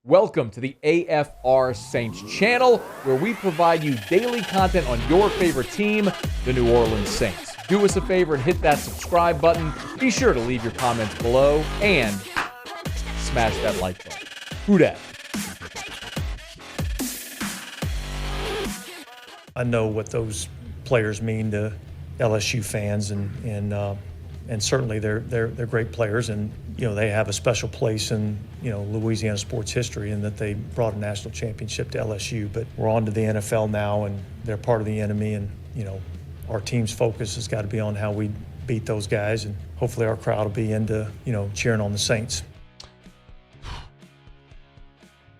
Welcome to the AFR Saints channel, where we provide you daily content on your favorite team, the New Orleans Saints. Do us a favor and hit that subscribe button. Be sure to leave your comments below and smash that like button. Who dat? I know what those players mean to LSU fans, and certainly they're great players, and they have a special place in Louisiana sports history in that they brought a national championship to LSU. But we're on to the NFL now, and they're part of the enemy, and our team's focus has got to be on how we beat those guys, and hopefully our crowd will be into cheering on the Saints.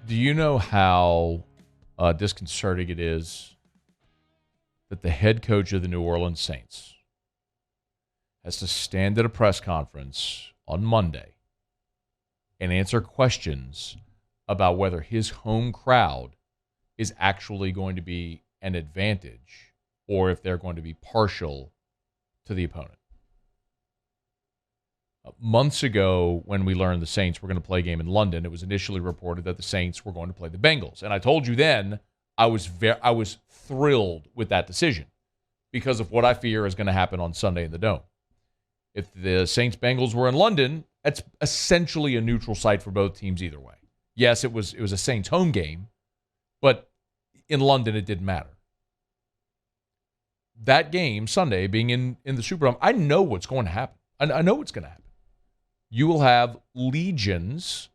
Do you know how disconcerting it is that the head coach of the New Orleans Saints has to stand at a press conference on Monday and answer questions about whether his home crowd is actually going to be an advantage or if they're going to be partial to the opponent? Months ago, when we learned the Saints were going to play a game in London, it was initially reported that the Saints were going to play the Bengals. And I told you then I was thrilled with that decision because of what I fear is going to happen on Sunday in the Dome. If the Saints-Bengals were in London, that's essentially a neutral site for both teams either way. Yes, it was a Saints home game, but in London it didn't matter. That game, Sunday, being in the Superdome, I know what's going to happen. I know what's going to happen. You will have legions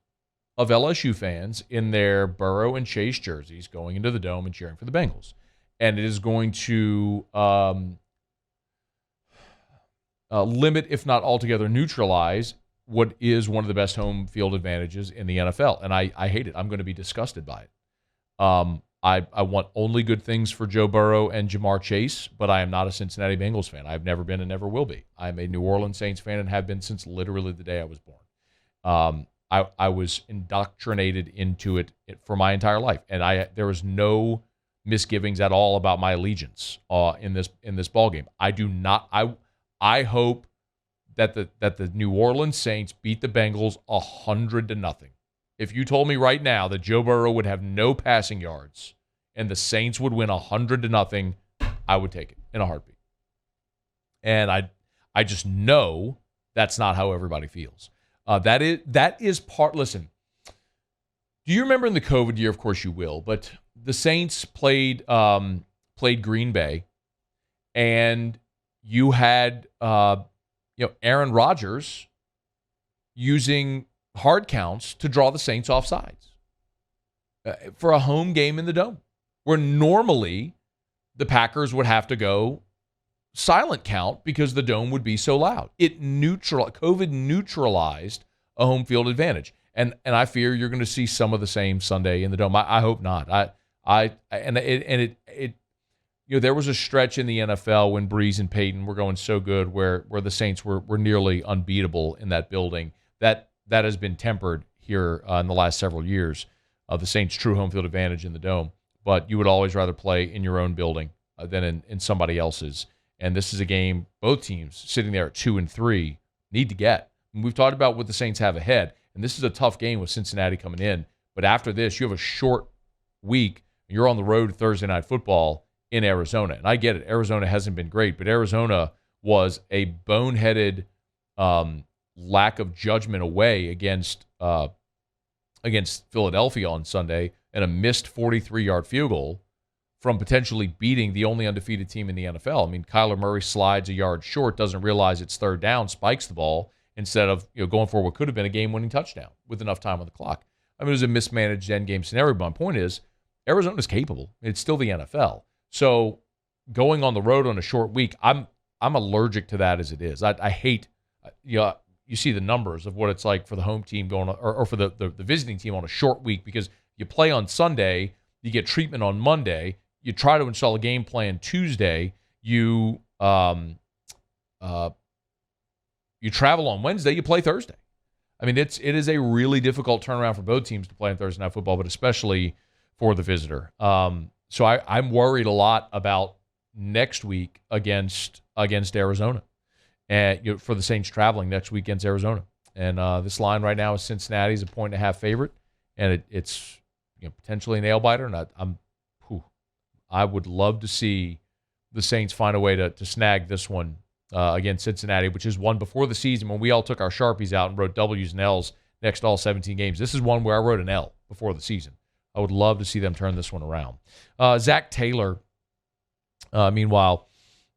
of LSU fans in their Burrow and Chase jerseys going into the Dome and cheering for the Bengals. And it is going to limit, if not altogether neutralize, what is one of the best home field advantages in the NFL. And I hate it. I'm going to be disgusted by it. I want only good things for Joe Burrow and Jamarr Chase, but I am not a Cincinnati Bengals fan. I've never been and never will be. I'm a New Orleans Saints fan and have been since literally the day I was born. I was indoctrinated into it for my entire life, and there was no misgivings at all about my allegiance in this ballgame. I do not. I hope that the New Orleans Saints beat the Bengals 100-0. If you told me right now that Joe Burrow would have no passing yards and the Saints would win 100-0, I would take it in a heartbeat. And I just know that's not how everybody feels. That is part. Listen, do you remember in the COVID year? Of course you will. But the Saints played Green Bay, and you had Aaron Rodgers using hard counts to draw the Saints off sides for a home game in the Dome, where normally the Packers would have to go silent count because the Dome would be so loud. COVID neutralized a home field advantage, and I fear you're going to see some of the same Sunday in the Dome. I hope not. There was a stretch in the NFL when Breeze and Peyton were going so good, where the Saints were nearly unbeatable in that building. That has been tempered here in the last several years of the Saints' true home field advantage in the Dome. But you would always rather play in your own building than in somebody else's. And this is a game both teams sitting there at 2-3 need to get. And we've talked about what the Saints have ahead, and this is a tough game with Cincinnati coming in. But after this, you have a short week. You're on the road Thursday Night Football in Arizona. And I get it. Arizona hasn't been great, but Arizona was a boneheaded lack of judgment away against Philadelphia on Sunday and a missed 43-yard field goal from potentially beating the only undefeated team in the NFL. I mean, Kyler Murray slides a yard short, doesn't realize it's third down, spikes the ball instead of going for what could have been a game-winning touchdown with enough time on the clock. I mean, it was a mismanaged endgame scenario, but my point is Arizona's capable. It's still the NFL. So going on the road on a short week, I'm allergic to that as it is. I hate you see the numbers of what it's like for the home team going or for the visiting team on a short week, because you play on Sunday, you get treatment on Monday, you try to install a game plan Tuesday, you travel on Wednesday, you play Thursday. I mean, it is a really difficult turnaround for both teams to play on Thursday Night Football, but especially for the visitor. So I'm worried a lot about next week against Arizona, and for the Saints traveling next week against Arizona. And this line right now is Cincinnati's a 1.5 favorite, and it's potentially a nail biter. And I would love to see the Saints find a way to snag this one against Cincinnati, which is one before the season when we all took our Sharpies out and wrote W's and L's next to all 17 games. This is one where I wrote an L before the season. I would love to see them turn this one around. Zac Taylor, meanwhile,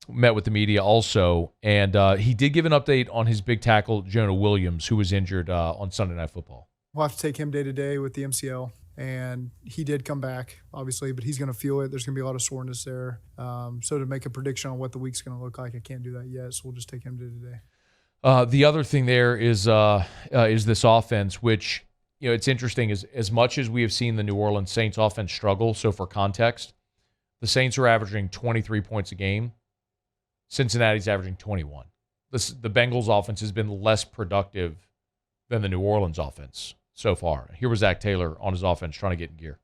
met with the media also, and he did give an update on his big tackle, Jonah Williams, who was injured on Sunday Night Football. We'll have to take him day to day with the MCL. And he did come back, obviously, but he's going to feel it. There's going to be a lot of soreness there. So to make a prediction on what the week's going to look like, I can't do that yet. So we'll just take him day to day. The other thing there is this offense, which it's interesting. Is as much as we have seen the New Orleans Saints offense struggle. So for context, the Saints are averaging 23 points a game. Cincinnati's averaging 21. The Bengals offense has been less productive than the New Orleans offense so far. Here was Zac Taylor on his offense trying to get in gear.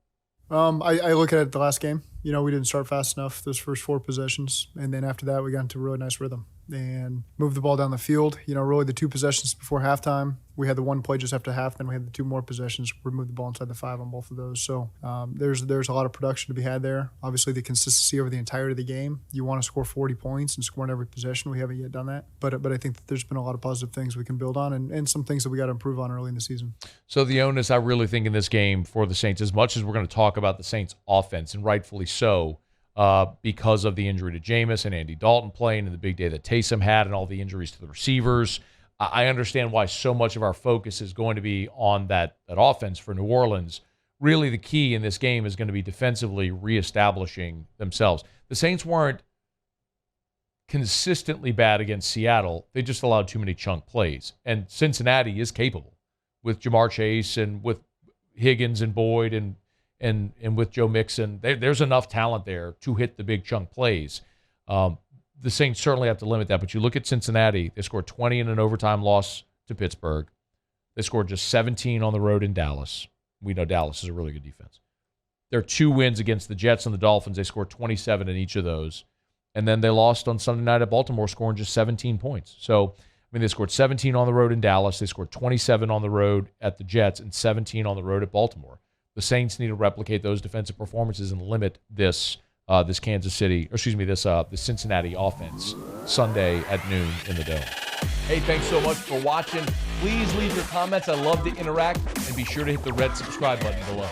I look at it the last game. We didn't start fast enough those first 4 possessions. And then after that, we got into a really nice rhythm and moved the ball down the field. Really the 2 possessions before halftime. We had the 1 play just after half. Then we had the 2 more possessions. We moved the ball inside the 5 on both of those. So there's a lot of production to be had there. Obviously, the consistency over the entirety of the game. You want to score 40 points and score in every possession. We haven't yet done that. But I think that there's been a lot of positive things we can build on and some things that we got to improve on early in the season. So the onus, I really think, in this game for the Saints, as much as we're going to talk about the Saints offense, and rightfully so, because of the injury to Jameis and Andy Dalton playing and the big day that Taysom had and all the injuries to the receivers, I understand why so much of our focus is going to be on that offense for New Orleans. Really, the key in this game is going to be defensively reestablishing themselves. The Saints weren't consistently bad against Seattle. They just allowed too many chunk plays. And Cincinnati is capable with Jamar Chase and with Higgins and Boyd and with Joe Mixon. There's enough talent there to hit the big chunk plays. The Saints certainly have to limit that. But you look at Cincinnati, they scored 20 in an overtime loss to Pittsburgh. They scored just 17 on the road in Dallas. We know Dallas is a really good defense. Their 2 wins against the Jets and the Dolphins, they scored 27 in each of those. And then they lost on Sunday night at Baltimore, scoring just 17 points. So, they scored 17 on the road in Dallas. They scored 27 on the road at the Jets and 17 on the road at Baltimore. The Saints need to replicate those defensive performances and limit this Cincinnati offense Sunday at noon in the Dome. Hey, thanks so much for watching. Please leave your comments. I love to interact, and be sure to hit the red subscribe button below.